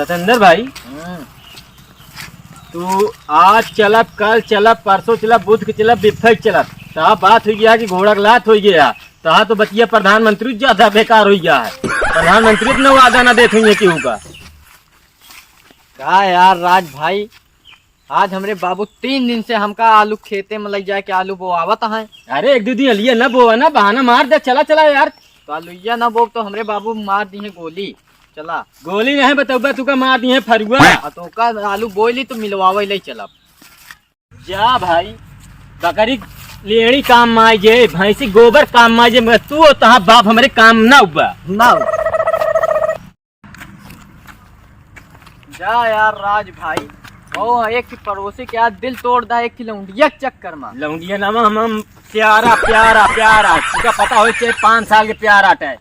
सतेंद्र भाई, तू आज चलब, कल चलब, परसों चलब, बुध के चलब, बिफे चलब, तहा बात हो गया कि घोड़ा का लात हो गया, तहा तो बतिया प्रधानमंत्री ज्यादा बेकार हो गया है। प्रधानमंत्री ने वादा न देते केहू का। का यार राज भाई, आज हमरे बाबू 3 दिन से हमका आलू खेते में लग जाए कि आलू बोआवत है। अरे एक दो दिन लिए न बोवा ना, बहाना मार दे, चला चला यार। तो आलूया ना बोब तो हमरे बाबू मार दी है गोली। चला गोली नहीं बतौबा तू का मार दी है फरुआ। तो का आलू बोली तो मिलवावे ले चलब। जा भाई, बकरी लेड़ी काम माई जे, भैंसी गोबर काम माई जे, मगर तू तहा बाप हमारे काम ना हुआ ना जा यार राज भाई, ओ एक पड़ोसी के आज दिल तोड़ दा एक लौंडिया चक्कर में। लौंडिया नामा हम प्यारा प्यारा प्यारा, तुका पता हो 5 साल के प्यार आटा है।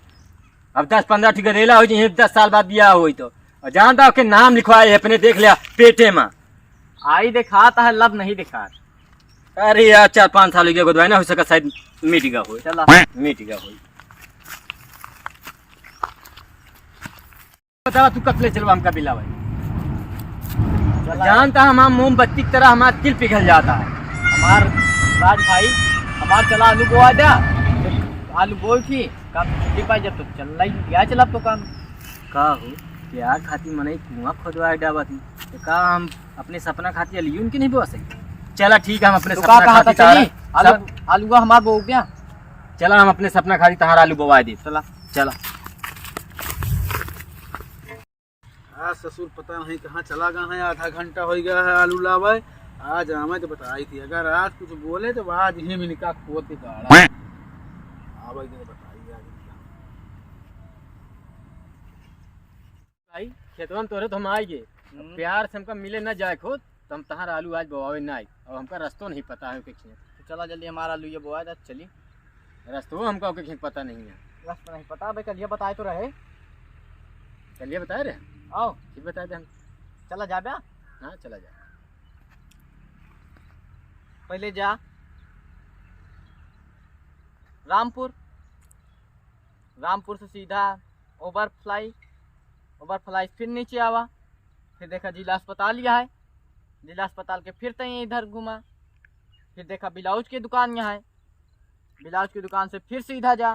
अब 10-15 ठीक रेला हो जाए, 10 साल बाद बियाह हुई तो जानता हो के नाम लिखवाए अपने, देख लिया पेटे में आई दिखाता है, लब नहीं दिखा। अरे यार 4-5 साल हो गया, गोदवाई ना हो सका, शायद मीटिंगा हो। चला मीटिंगा हो, बता तू कब ले चलवा हमका बिला भाई। जानता हम मोमबत्ती की तरह हमारा दिल पिघल जाता है। हमार राज भाई, हमार चला आलू बोआ दे, आलू बोल थी काम छुट्टी पाई जब तो चल रही या चला तो काम का हो प्यार खाती मने कुआं खोदवा डाबा थी, तो का हम अपने सपना खाती अली उनकी नहीं बोआ सही। चला ठीक है, हम अपने तो सपना कहा खाती चली आलू हमार बो गया। चला हम अपने सपना खाती तहार आलू बोवा दी। चला चला आज ससुर पता नहीं कहाँ चला गया है, आधा घंटा हो गया है आलू लावे। आज हमें तो बताई थी, अगर आज कुछ बोले तो आज ही भी निकाह खोद के गाड़ा आवे तो बताइए आज भाई। खेतवा में तोरे तो हम आएंगे, प्यार से हमका मिले ना जाए खुद तो हम तहार आलू आज बोवावे ना आई, और हमका रस्तों नहीं पता है। तो चला जल्दी हमारा आलू ये बोआ दे, चली रस्तों हमका पता नहीं है। रास्ता नहीं पता भाई, कल ये बताए तो रहे। चलिए बताए रहे, आओ ठीक बताए थे हम। चला जा बे, हाँ चला जा। पहले जा रामपुर, रामपुर से सीधा ओवरफ्लाई फिर नीचे आवा, फिर देखा जिला अस्पताल यहाँ है, जिला अस्पताल के फिर तय इधर घुमा, फिर देखा ब्लाउज की दुकान यहाँ है, ब्लाउज की दुकान से फिर सीधा जा,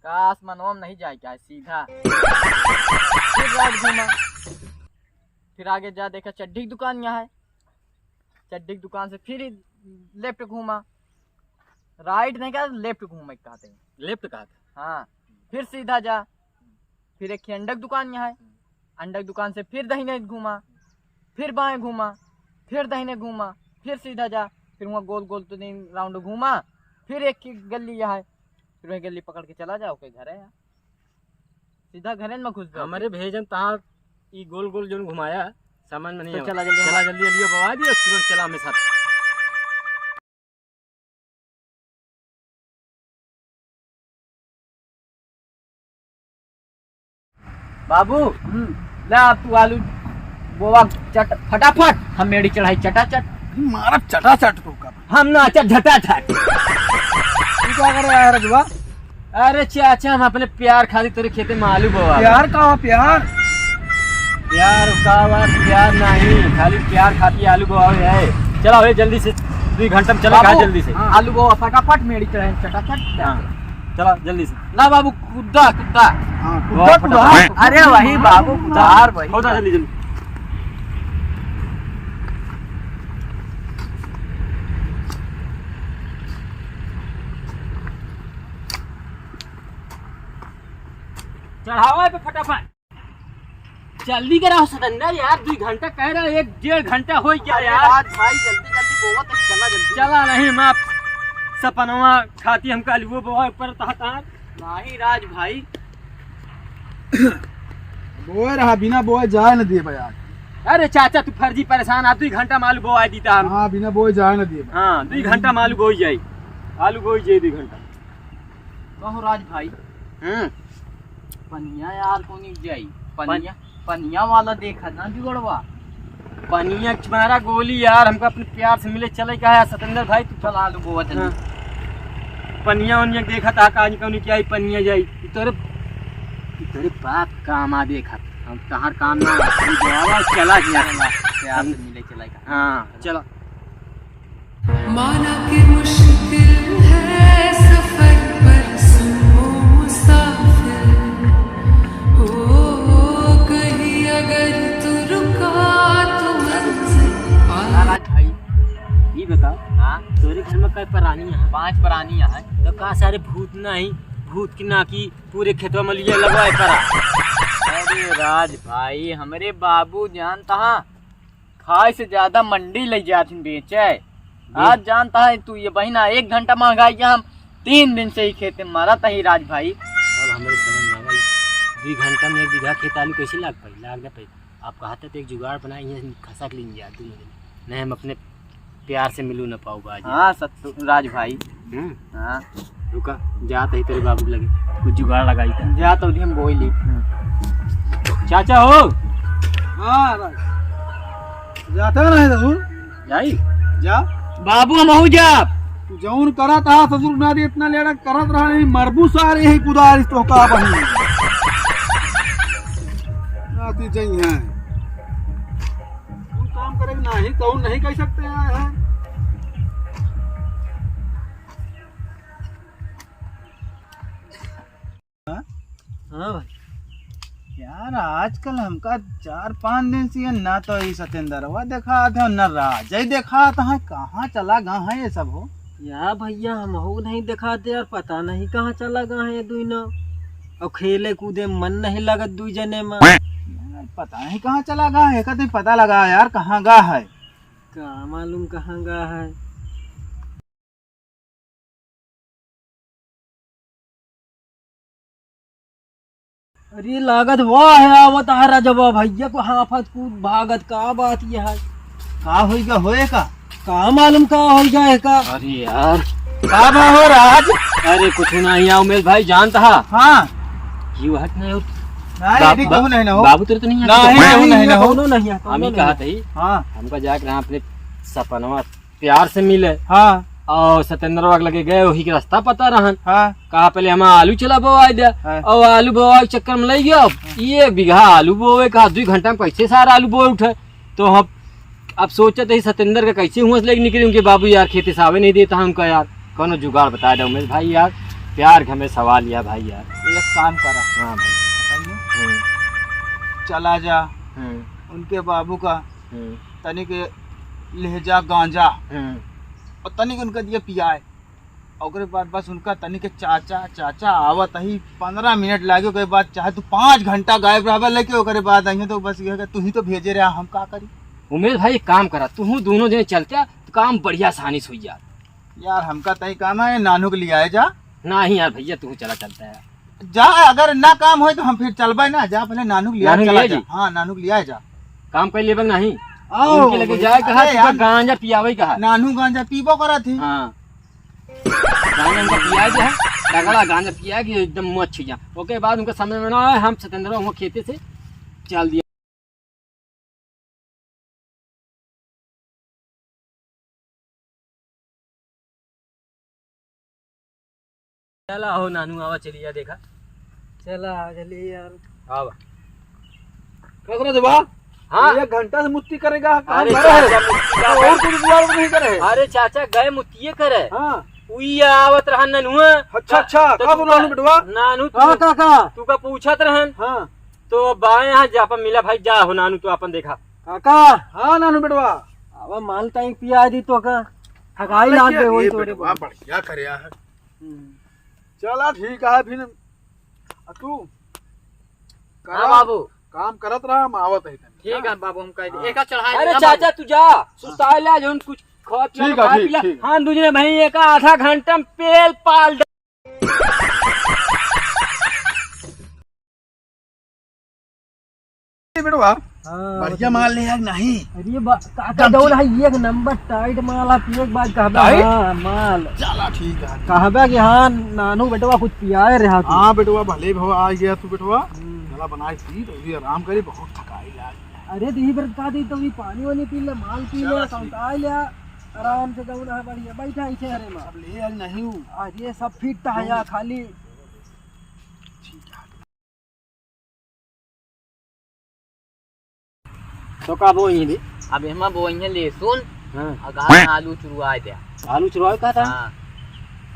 काश मनोम नहीं जाए क्या है, सीधा फिर राइट घुमा, फिर आगे जा देखा चड्डी की दुकान यहाँ है, चड्डी की दुकान से फिर लेफ्ट घूमा, राइट नहीं कहा लेफ्ट घूमा कहते हैं, लेफ्ट कहा था। हाँ फिर सीधा जा, फिर एक अंडा की दुकान यहाँ है, अंडा की दुकान से फिर दाहिने घूमा, फिर बाएं घूमा, फिर दाहिने घूमा, फिर सीधा जा, फिर वहाँ गोल गोल तो नहीं राउंड घूमा, फिर एक की गली यहाँ है, फिर वही गली पकड़ के चला जाओ के घर है यार, सीधा घर में घुस जाओ। हमारे भेजन तहार ई गोल गोल जो घुमाया सामान में नहीं तो आवा। चला जल्दी चला जल्दी जल्दी बवा दियो, तुरंत चला हमें साथ। बाबू ले तू आलू बोवा चट फटाफट, हम मेरी चढ़ाई चटाचट मारा चटाचट को का। हम नाचा झटाझट। तू क्या कर रहा है रजवा? अरे चाचा हम अपने प्यार खाली तेरे खेते में आलू बोवा। प्यार का हुआ प्यार? प्यार का हुआ प्यार नहीं, खाली प्यार खाती आलू बोवा है। चला भाई जल्दी से, 2 घंटा में चला जल्दी से। हाँ। आलू बोवा फटाफट मेरी चढ़ाई चटाचट। हाँ चला जल्दी से। ना बाबू कुद्दा कुद्दा। हाँ, कुद्दा, कुद्दा। अरे वही बाबू कुदार वही। होता जल्दी जल्दी। चढ़ावा पे फटाफट जल्दी कराओ सतेंद्र यार, 2 घंटा कह रहा है, 1-1.5 घंटा हो गया यार। आज भाई जल्दी जल्दी बोवा तो चला जल्दी। चला नहीं माँ सपनवा खाती हमका आलू बोवा ऊपर तहता नहीं राज भाई, बोए रहा बिना बोए जाए न दिए भाई आज। अरे चाचा तू फर्जी परेशान, आ 2 घंटा मालू बोवा दीता हम। हाँ बिना बोए जाए न दिए। हाँ 2 घंटा मालू बोई जाए, आलू बोई जाए 2 घंटा। कहो राज भाई, पनिया यार को नहीं जाई, पनिया पनिया वाला देखा ना जुगड़वा, पनिया तुम्हारा गोली यार, हमको अपने प्यार से मिले चले क्या है सतेंद्र भाई। तू चल आलू बोवा चल। हाँ। पनिया उनिया देखा था काज कौन क्या पनिया जाई, तेरे बाप काम आ देखा हम तहार काम ना चला गया प्यार से मिले चला का। हाँ चलो। माना कि मुश्किल है सफर पर सुनो मुसाफिर हो कहीं अगर तू रुका तो मंजिल राज भाई ये बताओ, हाँ तोरे घर में कई प्राणी है? 5 प्राणी है। तो का सारे भूत नहीं, भूत की ना की पूरे खेतवा में लिए लगवाए करा। अरे राज भाई हमारे बाबू जानता है खाए से ज्यादा मंडी ले जाते बेचे। आज जानता है तू ये बहिना 1 घंटा महंगाई के हम 3 दिन से ही खेते मारा था ही राज भाई। अब हमारे समझ में आवा 2 घंटा में 1 बीघा खेत आलू कैसे लाग ना पाई। आप कहते तो एक जुगाड़ बनाई है, खसक लेंगे यार 2 दिन नहीं हम अपने प्यार से मिलू ना पाऊ बाजी। हाँ सत्तू राज भाई। हाँ रुका जात है तेरे बाबू लगे कुछ जुगाड़ लगाई था। जा तो हम बोली चाचा हो हाँ जाता ना है ससुर जाई जा बाबू हम हो जा तू जौन करत हा ससुर ना दे इतना लेड़ा करत रहा नहीं मरबू सारे ही कुदार तो का बही आती जई है तू काम करेगा नहीं तो नहीं कह सकते हैं। हाँ भाई यार आजकल हमका 4-5 दिन से ना तो ये सतेंद्रवा देखा था न राजा देखा था कहाँ चला गा है ये सब हो या भैया हम हो नहीं दिखाते यार पता नहीं कहाँ चला गए हैं दुई न और खेले कूदे मन नहीं लगत 2 जने में यार पता नहीं कहाँ चला गा है कभी पता लगा यार कहाँ गा है का मालूम कहाँ गया है। अरे लागत वाह है आवत आ राजवा भैया को हाफत कूद भागत का बात यह है। का होएगा होएगा का मालूम का हो जाए का। अरे यार का बा हो राज अरे कुछ नहीं आ उमेश भाई जानता है हाँ यू हट नहीं हो नहीं कहू नहीं ना हो बाबू तेरे तो नहीं नहीं ना हो नहीं हम ही कहा था हाँ हमका जाके रहा अपने सपनवा प्यार से मिले हाँ और सत्येंद्र वाग लगे गए वही के रास्ता पता रहन। हाँ कहा पहले हम आलू चला बोआ दिया हाँ। और आलू बोआ के चक्कर में लग गया 1 बीघा आलू बोए कहा 2 घंटा में कैसे सारा आलू बोए उठे। तो हम अब सोचे थे सत्येंद्र का कैसे हुआ लेके निकले उनके बाबू यार खेती सावे नहीं देता उनका यार कौन जुगाड़ बता दे उमेश भाई यार प्यार का हमें सवाल यार भाई यार एक काम करा हाँ भाई चला जा उनके बाबू का तनिक लहजा गांजा और तनिक उनका दिया पियाए और बाद बस उनका तनिक चाचा चाचा आवत ही 15 मिनट लागे ओकरे बाद चाहे तू 5 घंटा गायब रहा लेके ओकरे बाद आई तो बस ये तू ही तो भेजे रहा हम का करी। उमेश भाई एक काम करा तू दोनों जने चलते तो काम बढ़िया आसानी से हो जाए यार हमका तई काम है नानू के लिए आए जा नहीं यार भैया तू चला चलता है जा अगर ना काम हो तो हम फिर चलबे ना जा पहले नानू के लिए नानू चला ले जा जी। हाँ नानू के लिए आए जा काम कर लिए नहीं आओ उनके लगे जाए कहा अरे तो यार, गांजा पियावे कहा नानू गांजा पीबो करा थी हाँ गांजा उनका पिया जो है तगड़ा गांजा पिया कि एकदम मुँह अच्छी जा ओके बाद उनका समझ में ना आए हम सत्येंद्र वहाँ खेते से चल दिया चला हो नानू आवा चली जा देखा चला चलिए यार आवा ककरा देबा हाँ 1 घंटा से मुट्ठी करेगा अरे काम करे चाचा मुट्ठी का और कुछ बुआ नहीं करे अरे चाचा गए मुतिये करे हाँ उई आवत रहन ननुआ अच्छा तो का तू नानू बेटवा नानू हाँ काका तू का पूछत रहन हाँ तो बाएं यहाँ जापन मिला भाई जा हो नानू तो अपन देखा काका हाँ नानू बेटवा अब माल टाइम पिया दी तो का हगाई लाग गए वही तोरे बेटवा बढ़िया करया है चला ठीक है फिर तू हाँ बाबू काम करत रहा हम आवत है ठीक है बाबू हम कह दे एक चढ़ाए अरे चाचा तू जा सुस्ताए ला जोन कुछ खा ठीक है, ठीक, ठीक। हाँ दूसरे भाई एक आधा घंटा में पेल पाल दे बेटवा बढ़िया माल ले यार नहीं अरे काका डोल है एक नंबर टाइट माल है एक बात कहबा टाइट? हाँ माल चला ठीक है कहबा कि हाँ नानू बेटवा कुछ पियाए रहा तू हाँ बेटवा भले भवा आ गया तू बेटवा चला बनाई थी तो अभी आराम करी बहुत थकाई यार अरे दी पर का दी तो भी पानी वानी पी ले माल पी ले संताई ले आराम से गौना है बढ़िया बैठा इथे अरे मां अब ले यार नहीं हूँ आज ये सब फिट है या खाली तो का वो यही दे। अब हम बोएंगे लहसुन हाँ और गाँव आलू चुरुआ दे। आलू चुराव का था। हाँ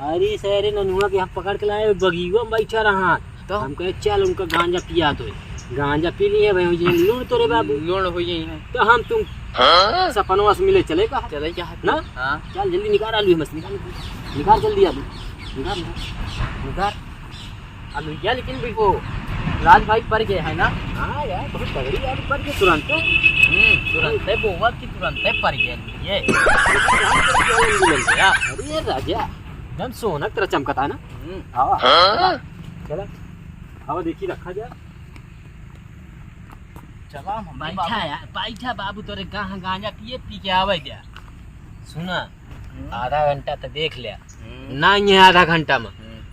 अरे सरे ननुआ के हम पकड़ के लाए बगीवा में बैठा रहा तो हम कहे चल उनका गांजा पिया तो गांजा पी लिए भाई लूण तो रे बाबू लोन हो गई है। तो हम तुम सपनवा से मिले चले का चले क्या है ना? हाँ चल जल्दी निकाल आलू मस्त निकाल निकाल जल्दी आलू निकाल निकाल आलू क्या लेकिन भी वो राज भाई पर गए है ना। हाँ यार बहुत तगड़ी आलू पर के तुरंत तुरंत है बोवा की तुरंत है पर गए ये। अरे राजा एकदम सोना की तरह चमकता ना। हवा चला हवा देखी रखा जा। चला हम बैठा यार बैठा बाबू तोरे कहाँ गांजा पिए पी के आवे जा। सुना आधा घंटा तो देख लिया ना ये आधा घंटा में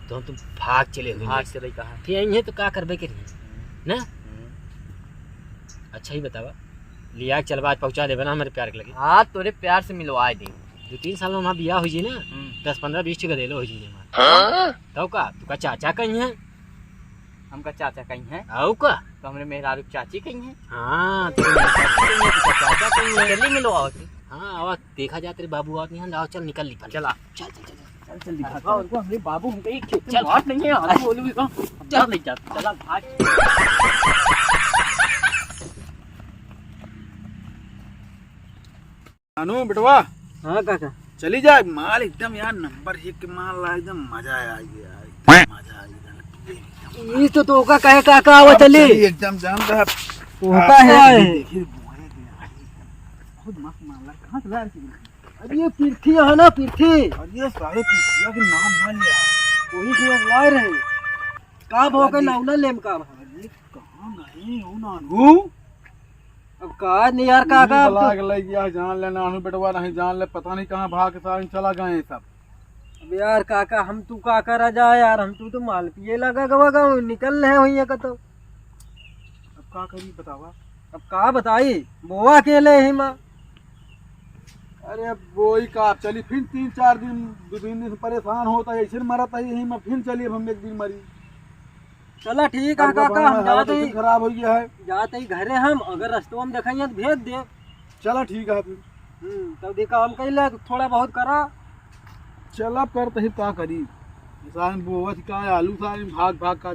तो हम तुम भाग चले हुए भाग चले कहा फिर यही तो का करबे करिए ना। अच्छा ही बतावा लिया चल आज पहुंचा देवे ना हमारे प्यार के लगे। हाँ तोरे प्यार से मिलवा दे। 2-3 साल में हमारा बियाह हो जी ना 10-15-20 टका दे लो हो जी हमारा तो का तू का चाचा कहीं है हमका चाचा कहीं है आओ का तो हमरे मेहरारू चाची कहीं है। हाँ तो चाचा कहीं है जल्दी मिलवाओ हाँ आवा देखा जाते रे बाबू आवाज नहीं आओ चल निकल निकल चला चल चल चल चल जल्दी भागा उनको हमरे बाबू हमका एक चल। बात नहीं है आलू बोलू भी चल नहीं जा चला भाग। अनु बेटवा हाँ काका चली जाए माल एकदम यार नंबर 1 के माल ला एकदम मजा आ गया एकदम मजा आ गया। ये तो का कहे काका आवा चले एकदम जानता है ओका है देखिए बहुत मस्त माल ला कहां से लाया है? अरे ये पीर्थी है ना पीर्थी और ये सारे पिछला के नाम ना लिया वही से लाए रहे का भाव के नाउना लेम का अरे कहां गए हो नानू अब का नहीं यार काका अब लाग लग गया जान ले नानू बेटवा नहीं जान ले पता नहीं कहां भाग के साथ चला गए हैं सब। अब यार काका हम तू का कर जा यार हम तू तो माल पिए लगा गवा निकल रहे हुई का तो अब का करी बतावा। अब का बताई बोआ अकेले ही माँ। अरे अब वही का चली फिर 3-4 दिन 2-3 दिन से परेशान होता है ऐसे मरता है यही में फिर चलिए हम एक दिन मरी। चला ठीक है काका हम जाते ही खराब हो गया है जाते ही घरे हम अगर रास्तों में देखेंगे तो भेज दे। चला ठीक है फिर तब देखा हम कही थोड़ा बहुत करा चल अब कर तो का करी बोवत का आलू था भाग भाग का